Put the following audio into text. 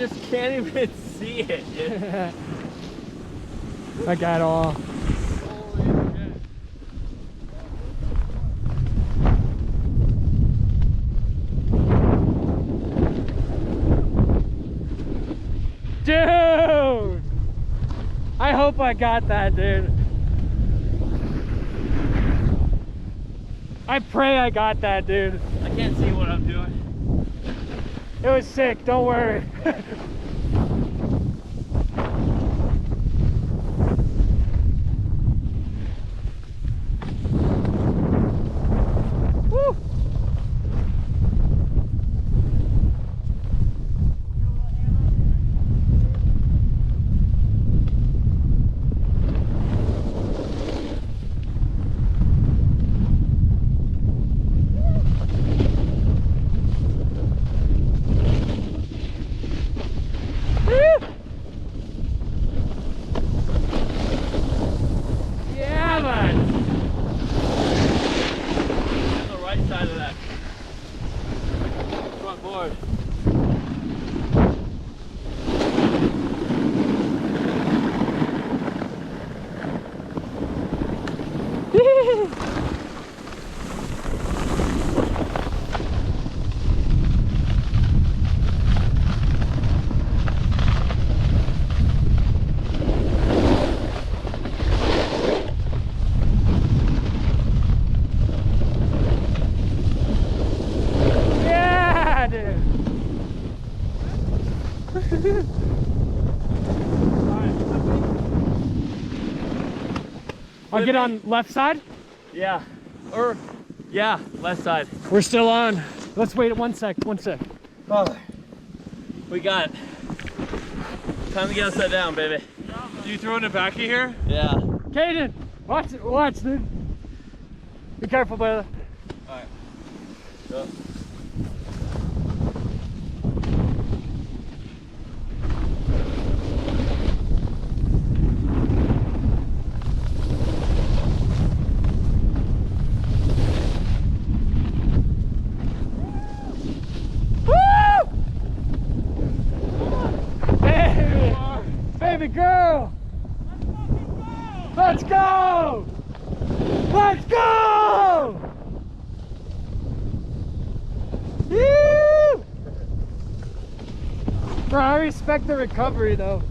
just can't even see it, dude. I got all. Dude! I hope I got that, dude. I pray I got that, dude. I can't see what I'm doing. It was sick, don't worry. Woo! Yeah, man. On the right side of that front board. Yeah, dude. I'll get on left side. Yeah. Or, yeah, left side. We're still on. Let's wait 1 sec, 1 sec. Oh, we got it. Time to get upside down, baby. You throwing it back in here? Yeah. Caden, watch, dude. Be careful, brother. Alright. Go. Baby girl! Let's go! Let's go! Woo! Bro, I respect the recovery though.